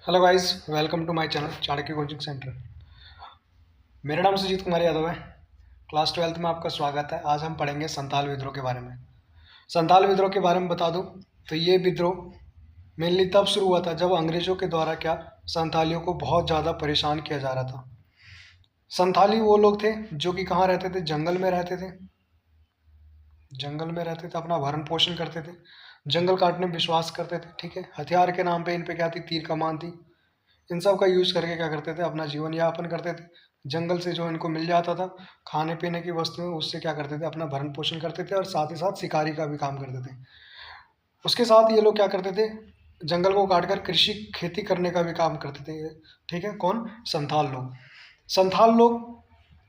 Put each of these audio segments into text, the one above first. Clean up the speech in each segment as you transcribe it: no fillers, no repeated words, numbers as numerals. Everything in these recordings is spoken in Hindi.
Hello guys, welcome to my channel Chanakya coaching centre. मेरा नाम सुजीत कुमार यादव है। क्लास 12th में आपका स्वागत है। आज हम पढ़ेंगे संथाल विद्रोह के बारे में। संथाल विद्रोह के बारे में बता दूं तो ये विद्रोह मेनली तब शुरू हुआ था जब अंग्रेज़ों के द्वारा संथालियों को बहुत ज़्यादा परेशान किया जा रहा था। संथाली वो लोग थे जो कि कहाँ रहते थे, जंगल में रहते थे। जंगल में रहते थे, अपना भरण पोषण करते थे, जंगल काटने में विश्वास करते थे। ठीक है, हथियार के नाम पे इन पे क्या थी, तीर कमान थी। इन सब का यूज़ करके क्या करते थे, अपना जीवन यापन करते थे। जंगल से जो इनको मिल जाता था खाने पीने की वस्तुएं, उससे क्या करते थे, अपना भरण पोषण करते थे और साथ ही साथ शिकारी का भी काम करते थे। उसके साथ ये लोग क्या करते थे, जंगल को काट कर कृषि खेती करने का भी काम करते थे। ठीक है, कौन, संथाल लोग। संथाल लोग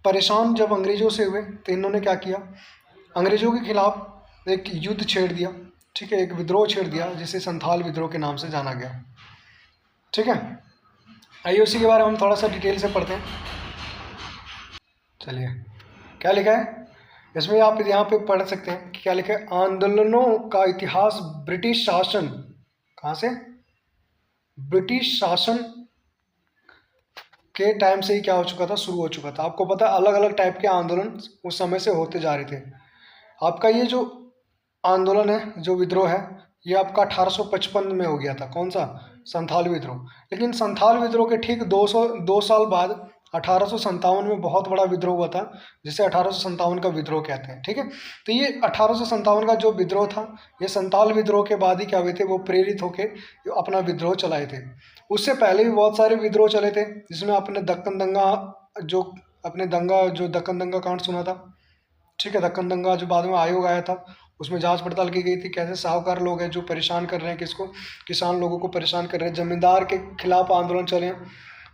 परेशान जब अंग्रेज़ों से हुए तो इन्होंने क्या किया, अंग्रेज़ों के खिलाफ एक युद्ध छेड़ दिया। ठीक है, एक विद्रोह छेड़ दिया जिसे संथाल विद्रोह के नाम से जाना गया। ठीक है, आइए उसी के बारे में हम थोड़ा सा डिटेल से पढ़ते हैं। चलिए, क्या लिखा है इसमें, आप यहाँ पे पढ़ सकते हैं कि क्या लिखा है। आंदोलनों का इतिहास ब्रिटिश शासन, कहाँ से, ब्रिटिश शासन के टाइम से ही क्या हो चुका था, शुरू हो चुका था। आपको पता है अलग अलग टाइप के आंदोलन उस समय से होते जा रहे थे। आपका ये जो आंदोलन है, जो विद्रोह है, ये आपका 1855 में हो गया था। कौन सा, संथाल विद्रोह। लेकिन संथाल विद्रोह के ठीक 2 साल बाद 1857 में बहुत बड़ा विद्रोह हुआ था, जिसे 1857 का विद्रोह कहते हैं। ठीक है, तो ये 1857 का जो विद्रोह था, ये संथाल विद्रोह के बाद ही क्या हुए थे, वो प्रेरित होकर अपना विद्रोह चलाए थे। उससे पहले भी बहुत सारे विद्रोह चले थे, जिसमें अपने दक्कन दंगा, जो अपने दंगा, जो दक्कन दंगा कांड सुना था। ठीक है, दक्कन दंगा जो बाद में आयोग आया था, उसमें जांच पड़ताल की गई थी कैसे साहूकार लोग हैं जो परेशान कर रहे हैं, किसको, किसान लोगों को परेशान कर रहे हैं। जमींदार के खिलाफ आंदोलन चले,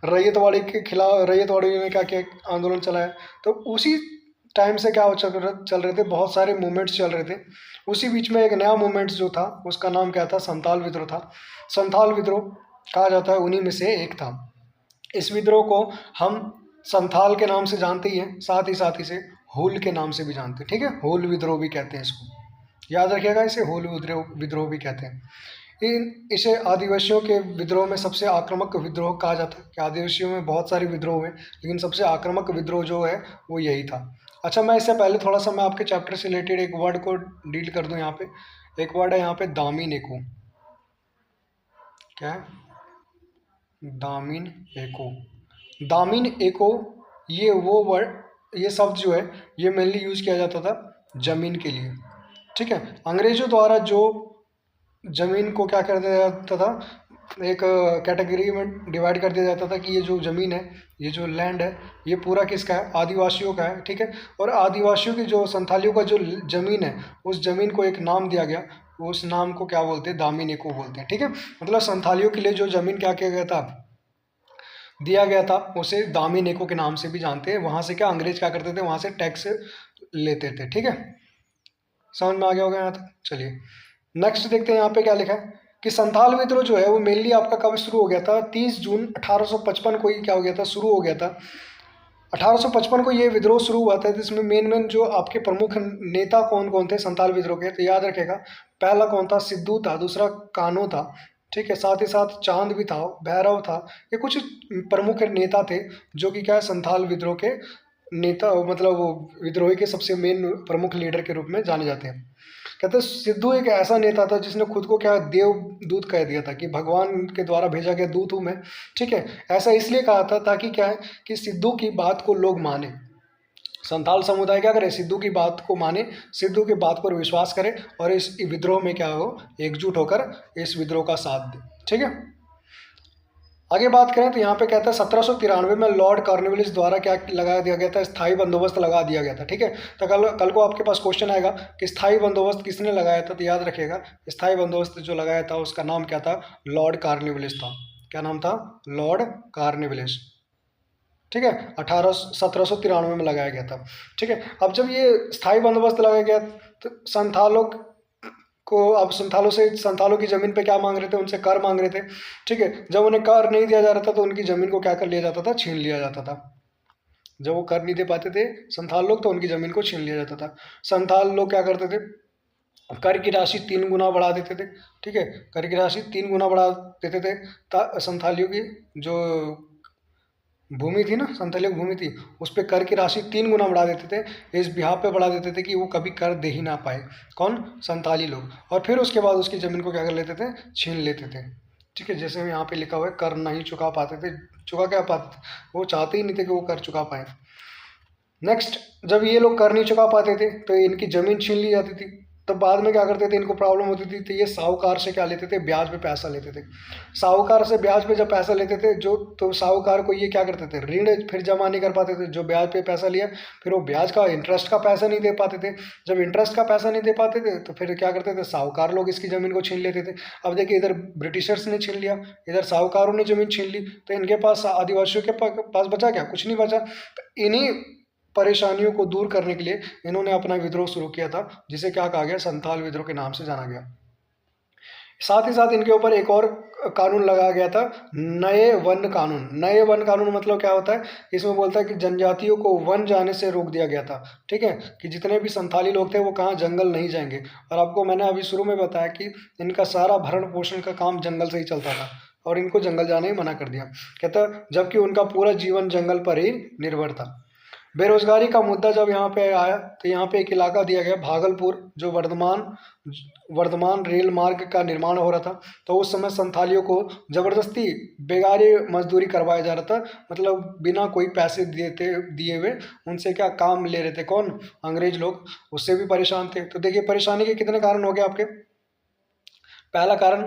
रैयतवाड़ी के खिलाफ, रैयतवाड़ी में क्या क्या आंदोलन चला है। तो उसी टाइम से क्या चल रहे थे, बहुत सारे मूवमेंट्स चल रहे थे। उसी बीच में एक नया मूवमेंट्स जो था, उसका नाम क्या था, संथाल विद्रोह था। संथाल विद्रोह कहा जाता है उन्हीं में से एक था। इस विद्रोह को हम संथाल के नाम से जानते ही हैं, साथ ही से हूल के नाम से भी जानते हैं। ठीक है, हूल विद्रोह भी कहते हैं इसको, याद रखिएगा, इसे हूल विद्रोह भी कहते हैं। इसे आदिवासियों के विद्रोह में सबसे आक्रामक विद्रोह कहा जाता है कि आदिवासियों में बहुत सारे विद्रोह हुए, लेकिन सबसे आक्रामक विद्रोह जो है वो यही था। अच्छा, मैं इससे पहले थोड़ा सा मैं आपके चैप्टर से रिलेटेड एक वर्ड को डील कर दूं। यहाँ पे एक वर्ड है, यहाँ पे दामिन एको। क्या है, दामिन एको। दामिन एको, ये वो वर्ड, ये शब्द जो है, ये मेनली यूज़ किया जाता था जमीन के लिए। ठीक है, अंग्रेजों द्वारा जो जमीन को क्या कर दिया जाता था, एक कैटेगरी में डिवाइड कर दिया जाता था कि ये जो ज़मीन है, ये जो लैंड है, ये पूरा किसका है, आदिवासियों का है। ठीक है, और आदिवासियों की जो, संथालियों का जो ज़मीन है, उस ज़मीन को एक नाम दिया गया, उस नाम को क्या बोलते हैं, दामिन एको बोलते हैं। ठीक है, मतलब संथालियों के लिए जो ज़मीन क्या किया गया था, दिया गया था, उसे दामिन एको के नाम से भी जानते हैं। वहाँ से क्या अंग्रेज क्या करते थे, वहाँ से टैक्स लेते थे। ठीक है, समझ में आ गया होगा यहाँ तक। चलिए नेक्स्ट देखते हैं, यहाँ पे क्या लिखा है कि संथाल विद्रोह जो है वो मेनली आपका कब शुरू हो गया था, 30 जून 1855 को ही क्या हो गया था, शुरू हो गया था। 1855 को ये विद्रोह शुरू हुआ था, जिसमें मेन जो आपके प्रमुख नेता कौन कौन थे संथाल विद्रोह के, तो याद रखेगा, पहला कौन था, सिद्धू था, दूसरा कान्हो था। ठीक है, साथ ही साथ चांद भी था, भैरव था। ये कुछ प्रमुख नेता थे जो कि क्या है, संथाल विद्रोह के नेता, मतलब वो विद्रोही के सबसे मेन प्रमुख लीडर के रूप में जाने जाते हैं। कहते हैं सिद्धू एक ऐसा नेता था जिसने खुद को क्या, देवदूत कह दिया था, कि भगवान के द्वारा भेजा गया दूत हूँ मैं। ठीक है, ऐसा इसलिए कहा था ताकि क्या है कि सिद्धू की बात को लोग माने, संथाल समुदाय क्या करे, सिद्धू की बात को माने, सिद्धू की बात पर विश्वास करे और इस विद्रोह में क्या हो, एकजुट होकर इस विद्रोह का साथ दे। ठीक है, आगे बात करें तो यहाँ पे कहता है 1793 में लॉर्ड कॉर्नवालिस द्वारा क्या लगा दिया गया था, स्थायी बंदोबस्त लगा दिया गया था। ठीक है, तो कल को आपके पास क्वेश्चन आएगा कि स्थायी बंदोबस्त किसने लगाया था, तो याद रखिएगा स्थायी बंदोबस्त जो लगाया था उसका नाम क्या था, लॉर्ड कॉर्नवालिस था। क्या नाम था, लॉर्ड कॉर्नवालिस। ठीक है, 1793 में लगाया गया था। ठीक है, अब जब ये स्थायी बंदोबस्त लगाया गया तो संथालों को, अब संथालों की ज़मीन पे क्या मांग रहे थे, उनसे कर मांग रहे थे। ठीक है, जब उन्हें कर नहीं दिया जा रहा था तो उनकी ज़मीन को क्या कर लिया जाता था, छीन लिया जाता था। जब वो कर नहीं दे पाते थे संथाल लोग तो उनकी ज़मीन को छीन लिया जाता था। संथाल लोग क्या करते थे, कर की राशि 3 गुना बढ़ा देते थे। ठीक है, कर की राशि 3 गुना बढ़ा देते थे। संथालियों की जो भूमि थी ना, संथालियों की भूमि थी, उस पर कर की राशि 3 गुना बढ़ा देते थे। इस बिहार पे बढ़ा देते थे कि वो कभी कर दे ही ना पाए, कौन, संथाली लोग। और फिर उसके बाद उसकी ज़मीन को क्या कर लेते थे, छीन लेते थे। ठीक है, जैसे यहाँ पे लिखा हुआ है, कर नहीं चुका पाते थे। चुका क्या पाते थे, वो चाहते ही नहीं थे कि वो कर चुका पाए। नेक्स्ट, जब ये लोग कर नहीं चुका पाते थे तो इनकी ज़मीन छीन ली जाती थी। तो बाद में क्या करते थे, इनको प्रॉब्लम होती थी तो ये साहूकार से क्या लेते थे, ब्याज पे पैसा लेते थे। साहूकार से ब्याज पे जब पैसा लेते थे जो, तो साहूकार को ये क्या करते थे, ऋण फिर जमा नहीं कर पाते थे। जो ब्याज पे पैसा लिया, फिर वो ब्याज का, इंटरेस्ट का पैसा नहीं दे पाते थे। जब इंटरेस्ट का पैसा नहीं दे पाते थे तो फिर क्या करते थे, साहूकार लोग इसकी ज़मीन को छीन लेते थे। अब देखिए, इधर ब्रिटिशर्स ने छीन लिया, इधर साहूकारों ने ज़मीन छीन ली, तो इनके पास, आदिवासियों के पास बचा क्या, कुछ नहीं बचा। तो इन्हीं परेशानियों को दूर करने के लिए इन्होंने अपना विद्रोह शुरू किया था, जिसे क्या कहा गया, संथाल विद्रोह के नाम से जाना गया। साथ ही साथ इनके ऊपर एक और कानून लगाया गया था, नए वन कानून। नए वन कानून मतलब क्या होता है, इसमें बोलता है कि जनजातियों को वन जाने से रोक दिया गया था। ठीक है, कि जितने भी संथाली लोग थे वो कहाँ, जंगल नहीं जाएंगे। और आपको मैंने अभी शुरू में बताया कि इनका सारा भरण पोषण का काम जंगल से ही चलता था, और इनको जंगल जाने ही मना कर दिया। कहता, जबकि उनका पूरा जीवन जंगल पर ही निर्भर था। बेरोजगारी का मुद्दा जब यहाँ पे आया तो यहाँ पे एक इलाका दिया गया, भागलपुर, जो वर्धमान वर्धमान रेल मार्ग का निर्माण हो रहा था। तो उस समय संथालियों को जबरदस्ती बेगारी मजदूरी करवाया जा रहा था, मतलब बिना कोई पैसे दिए हुए उनसे क्या काम ले रहे थे, कौन, अंग्रेज लोग। उससे भी परेशान थे। तो देखिए, परेशानी के कितने कारण हो गए आपके। पहला कारण,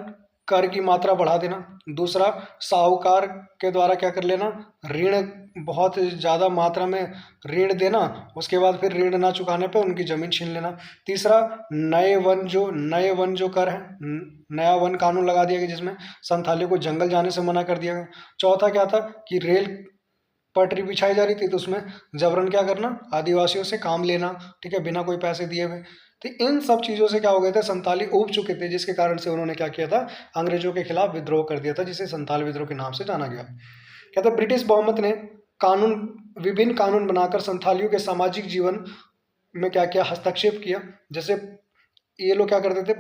कर की मात्रा बढ़ा देना। दूसरा, साहूकार के द्वारा क्या कर लेना, ऋण, बहुत ज़्यादा मात्रा में ऋण देना। उसके बाद फिर ऋण ना चुकाने पे उनकी ज़मीन छीन लेना। तीसरा, नए वन जो कर है, नया वन कानून लगा दिया गया जिसमें संथालियों को जंगल जाने से मना कर दिया गया। चौथा क्या था कि रेल पटरी बिछाई जा रही थी, तो उसमें जबरन क्या करना, आदिवासियों से काम लेना। ठीक है, बिना कोई पैसे दिए हुए। तो इन सब चीज़ों से क्या हो गए थे, संथाली ऊब चुके थे, जिसके कारण से उन्होंने क्या किया था, अंग्रेजों के खिलाफ विद्रोह कर दिया था, जिसे संथाल विद्रोह के नाम से जाना गया। कहते हैं, ब्रिटिश बहुमत ने कानून, विभिन्न कानून बनाकर संथालियों के सामाजिक जीवन में क्या किया, हस्तक्षेप किया। जैसे ये लोग क्या करते थे,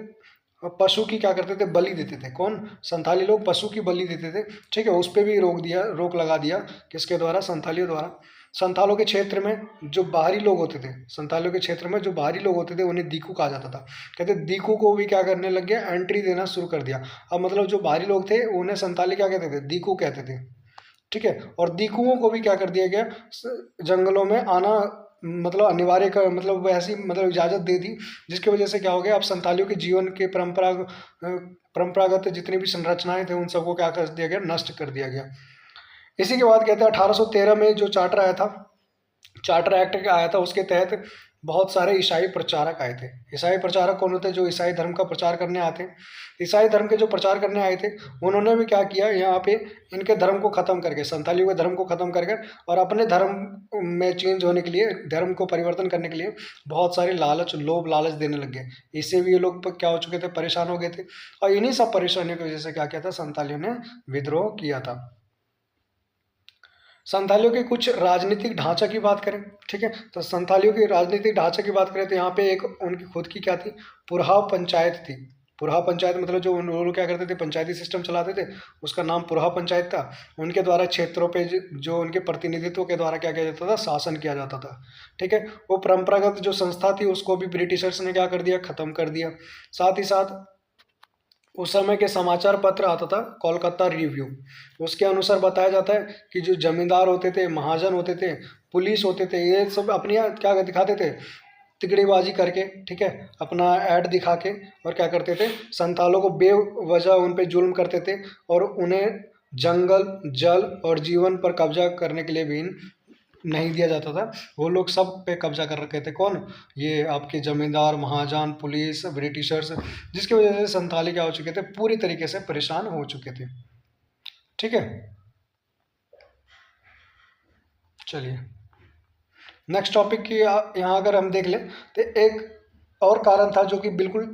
पशु की क्या करते थे, बलि देते थे। कौन, संथाली लोग पशु की बलि देते थे। ठीक है, उस पर भी रोक लगा दिया, किसके द्वारा, संथालियों द्वारा। संथालों के क्षेत्र में जो बाहरी लोग होते थे, संथालियों के क्षेत्र में जो बाहरी लोग होते थे उन्हें दीकू कहा जाता था। कहते दीकू को भी क्या करने लग गया, एंट्री देना शुरू कर दिया। अब मतलब जो बाहरी लोग थे उन्हें संथाली क्या कहते थे, दीकू कहते थे। ठीक है, और दीकुओं को भी क्या कर दिया गया, जंगलों में आना मतलब अनिवार्य कर, मतलब ऐसी मतलब इजाज़त दे दी, जिसकी वजह से क्या हो गया, अब संथालियों के जीवन के परंपरागत जितनी भी संरचनाएं थे उन सबको क्या कर दिया गया, नष्ट कर दिया गया। इसी के बाद कहते हैं 1813 में जो चार्टर आया था, चार्टर एक्ट आया था, उसके तहत बहुत सारे ईसाई प्रचारक आए थे। ईसाई प्रचारक कौन होते हैं, जो ईसाई धर्म का प्रचार करने आते हैं। ईसाई धर्म के जो प्रचार करने आए थे उन्होंने भी क्या किया, यहाँ पे इनके धर्म को ख़त्म करके, संथालियों के धर्म को ख़त्म करके, और अपने धर्म में चेंज होने के लिए, धर्म को परिवर्तन करने के लिए बहुत सारे लालच, लोभ लालच देने लग गए। इससे भी ये लोग क्या हो चुके थे, परेशान हो गए थे। और इन्हीं सब परेशानियों की वजह से क्या किया था, संथालियों ने विद्रोह किया था। संथालियों के कुछ राजनीतिक ढांचा की बात करें, ठीक है, तो संथालियों के राजनीतिक ढांचा की बात करें तो यहाँ पे एक उनकी खुद की क्या थी, पुरहा पंचायत थी। पुरहा पंचायत मतलब जो उन लोग क्या करते थे, पंचायती सिस्टम चलाते थे, उसका नाम पुरहा पंचायत था। उनके द्वारा क्षेत्रों पे जो उनके प्रतिनिधित्व के द्वारा क्या किया जाता था, शासन किया जाता था। ठीक है, वो परंपरागत जो संस्था थी उसको भी ब्रिटिशर्स ने क्या कर दिया, खत्म कर दिया। साथ ही साथ उस समय के समाचार पत्र आता था कोलकाता रिव्यू, उसके अनुसार बताया जाता है कि जो जमींदार होते थे, महाजन होते थे, पुलिस होते थे, ये सब अपनी क्या दिखाते थे, तिकड़ीबाजी करके, ठीक है, अपना ऐड दिखा के, और क्या करते थे, संथालों को बेवजह उन पे जुल्म करते थे, और उन्हें जंगल, जल और जीवन पर कब्जा करने के लिए भी नहीं दिया जाता था। वो लोग सब पे कब्जा कर रखे थे, कौन, ये आपके जमींदार, महाजन, पुलिस, ब्रिटिशर्स, जिसकी वजह से संथाली क्या हो चुके थे, पूरी तरीके से परेशान हो चुके थे। ठीक है, चलिए नेक्स्ट टॉपिक की यहाँ अगर हम देख लें तो एक और कारण था जो कि बिल्कुल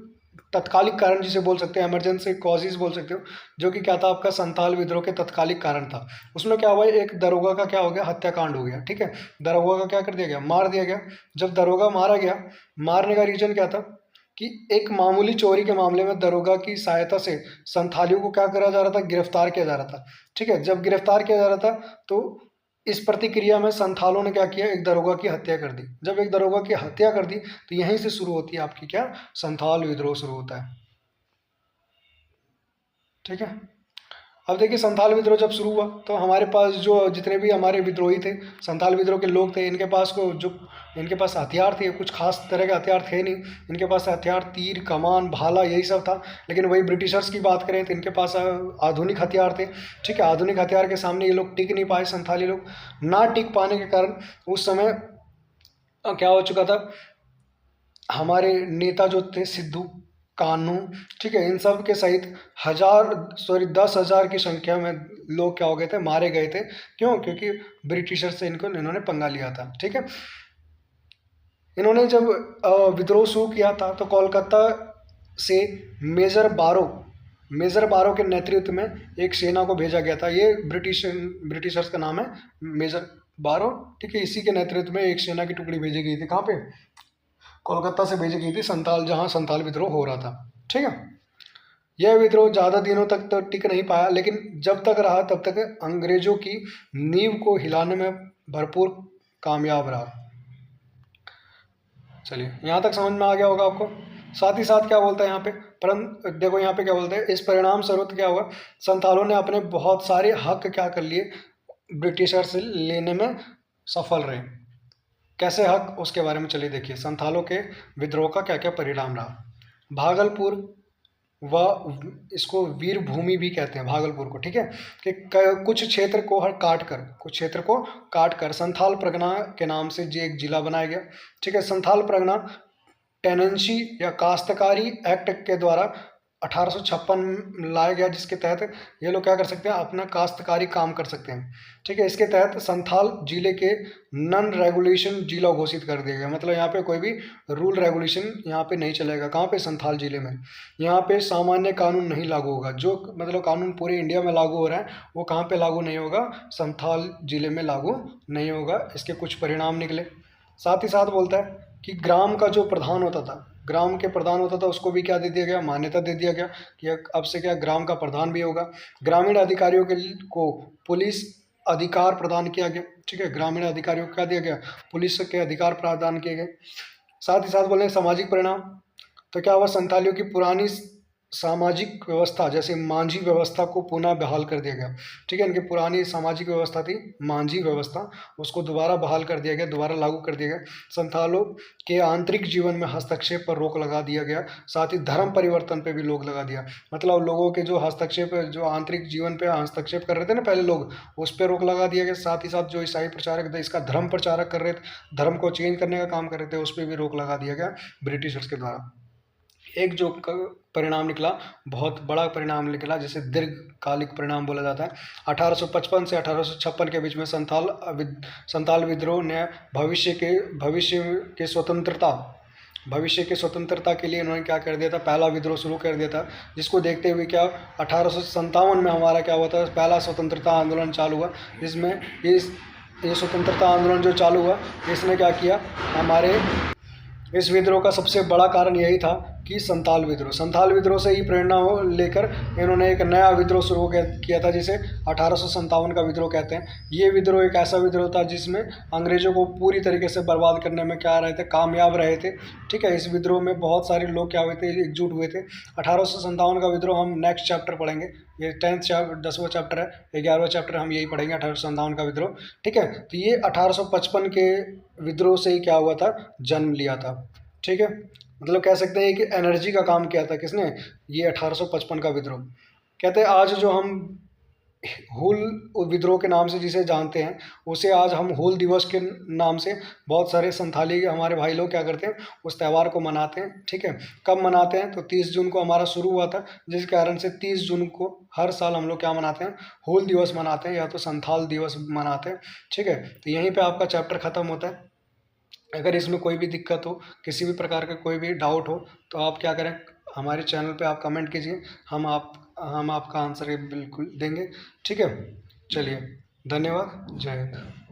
तत्कालिक कारण जिसे बोल सकते हैं, इमरजेंसी कॉजेज बोल सकते हो, जो कि क्या था, आपका संथाल विद्रोह के तत्कालिक कारण था। उसमें क्या हुआ, एक दरोगा का क्या हो गया, हत्याकांड हो गया। ठीक है, दरोगा का क्या कर दिया गया, मार दिया गया। जब दरोगा मारा गया, मारने का रीजन क्या था, कि एक मामूली चोरी के मामले में दरोगा की सहायता से संथालियों को क्या करा जा रहा था, गिरफ्तार किया जा रहा था। ठीक है, जब गिरफ्तार किया जा रहा था तो इस प्रतिक्रिया में संथालों ने क्या किया, एक दरोगा की हत्या कर दी। जब एक दरोगा की हत्या कर दी तो यहीं से शुरू होती है आपकी क्या, संथाल विद्रोह शुरू होता है। ठीक है, अब देखिए संथाल विद्रोह जब शुरू हुआ तो हमारे पास जो जितने भी हमारे विद्रोही थे, संथाल विद्रोह के लोग थे, इनके पास हथियार थे, कुछ खास तरह के हथियार थे नहीं। इनके पास हथियार तीर कमान भाला यही सब था। लेकिन वही ब्रिटिशर्स की बात करें तो इनके पास आधुनिक हथियार थे। ठीक है, आधुनिक हथियार के सामने ये लोग टिक नहीं पाए। संथाली लोग ना टिक पाने के कारण उस समय क्या हो चुका था, हमारे नेता जो थे सिद्धू कान्हू, ठीक है, इन सब के सहित 10,000 की संख्या में लोग क्या हो गए थे, मारे गए थे। क्यों? क्योंकि ब्रिटिशर से इन्होंने पंगा लिया था। ठीक है, इन्होंने जब विद्रोह शुरू किया था तो कोलकाता से मेजर बारो के नेतृत्व में एक सेना को भेजा गया था। ये ब्रिटिशर्स का नाम है मेजर बारो। ठीक है, इसी के नेतृत्व में एक सेना की टुकड़ी भेजी गई थी। कहाँ पे? कोलकाता से भेजी गई थी जहाँ संथाल विद्रोह हो रहा था। ठीक है, यह विद्रोह ज़्यादा दिनों तक तो टिक नहीं पाया, लेकिन जब तक रहा तब तक अंग्रेजों की नींव को हिलाने में भरपूर कामयाब रहा। चलिए, यहाँ तक समझ में आ गया होगा आपको। साथ ही साथ क्या बोलता है यहाँ पे, परंतु देखो यहाँ पे क्या बोलते हैं, इस परिणाम स्वरूप क्या हुआ, संथालों ने अपने बहुत सारे हक क्या कर लिए, ब्रिटिशर से लेने में सफल रहे। कैसे हक, उसके बारे में चलिए देखिए। संथालों के विद्रोह का क्या क्या परिणाम रहा। भागलपुर व इसको वीर भूमि भी कहते हैं भागलपुर को। ठीक है, कि कुछ क्षेत्र को काट कर संथाल परगना के नाम से जो एक जिला बनाया गया। ठीक है, संथाल परगना टेनेंसी या काश्तकारी एक्ट के द्वारा 1856 लाया गया, जिसके तहत ये लोग क्या कर सकते हैं, अपना काश्तकारी काम कर सकते हैं। ठीक है, इसके तहत संथाल जिले के नॉन रेगुलेशन जिला घोषित कर दिया गया। मतलब यहाँ पे कोई भी रूल रेगुलेशन यहाँ पे नहीं चलेगा। कहाँ पे? संथाल जिले में। यहाँ पे सामान्य कानून नहीं लागू होगा। जो मतलब कानून पूरे इंडिया में लागू हो रहा है वो कहाँ पे लागू नहीं होगा, संथाल जिले में लागू नहीं होगा। इसके कुछ परिणाम निकले। साथ ही साथ बोलता है कि ग्राम का जो प्रधान होता था उसको भी क्या दे दिया गया, मान्यता दे दिया गया कि अब से क्या ग्राम का प्रधान भी होगा। ग्रामीण अधिकारियों को पुलिस अधिकार प्रदान किया गया। ठीक है, ग्रामीण अधिकारियों को क्या दिया गया, पुलिस के अधिकार प्रदान किए गए। साथ ही साथ बोले सामाजिक परिणाम, तो क्या हुआ, संथालियों की पुरानी सामाजिक व्यवस्था जैसे मांझी व्यवस्था को पुनः बहाल कर दिया गया। ठीक है, इनकी पुरानी सामाजिक व्यवस्था थी मांझी व्यवस्था, उसको दोबारा बहाल कर दिया गया, दोबारा लागू कर दिया गया। संथालों के आंतरिक जीवन में हस्तक्षेप पर रोक लगा दिया गया। साथ ही धर्म परिवर्तन पे भी रोक लगा दिया। मतलब लोगों के जो हस्तक्षेप, जो आंतरिक जीवन पे हस्तक्षेप कर रहे थे ना पहले लोग, उस पर रोक लगा दिया गया। साथ ही साथ जो ईसाई प्रचारक थे, इसका धर्म प्रचारक कर रहे थे, धर्म को चेंज करने का काम कर रहे थे, उस पर भी रोक लगा दिया गया ब्रिटिशर्स के द्वारा। एक जो परिणाम निकला, बहुत बड़ा परिणाम निकला, जिसे दीर्घकालिक परिणाम बोला जाता है। 1855 से 1856 के बीच में संथाल विद्रोह ने भविष्य के स्वतंत्रता के लिए इन्होंने क्या कर दिया था, पहला विद्रोह शुरू कर दिया था। जिसको देखते हुए क्या 1857 में हमारा क्या हुआ था, पहला स्वतंत्रता आंदोलन चालू हुआ। जिसमें ये स्वतंत्रता आंदोलन जो चालू हुआ, इसने क्या किया, हमारे इस विद्रोह का सबसे बड़ा कारण यही था कि संथाल विद्रोह से ही प्रेरणा लेकर इन्होंने एक नया विद्रोह शुरू किया था, जिसे 1857 का विद्रोह कहते हैं। ये विद्रोह एक ऐसा विद्रोह था जिसमें अंग्रेजों को पूरी तरीके से बर्बाद करने में क्या रहे थे, कामयाब रहे थे। ठीक है, इस विद्रोह में बहुत सारे लोग क्या हुए थे, एकजुट हुए थे। 1857 का विद्रोह हम नेक्स्ट चैप्टर पढ़ेंगे, ये 10वां चैप्टर है, 11वां चैप्टर हम यही पढ़ेंगे, 1857 का विद्रोह। ठीक है, तो ये 1855 के विद्रोह से ही क्या हुआ था, जन्म लिया था। ठीक है, मतलब कह सकते हैं कि एनर्जी का काम किया था किसने, ये 1855 का विद्रोह। कहते हैं आज जो हम हूल विद्रोह के नाम से जिसे जानते हैं, उसे आज हम हूल दिवस के नाम से बहुत सारे संथाली हमारे भाई लोग क्या करते हैं, उस त्यौहार को मनाते हैं। ठीक है, कब मनाते हैं, तो 30 जून को हमारा शुरू हुआ था, जिस कारण से 30 जून को हर साल हम लोग क्या मनाते हैं, हूल दिवस मनाते हैं या तो संथाल दिवस मनाते हैं। ठीक है, तो यहीं पर आपका चैप्टर ख़त्म होता है। अगर इसमें कोई भी दिक्कत हो, किसी भी प्रकार का कोई भी डाउट हो, तो आप क्या करें, हमारे चैनल पे आप कमेंट कीजिए, हम आपका आंसर बिल्कुल देंगे। ठीक है, चलिए, धन्यवाद, जय हिंद।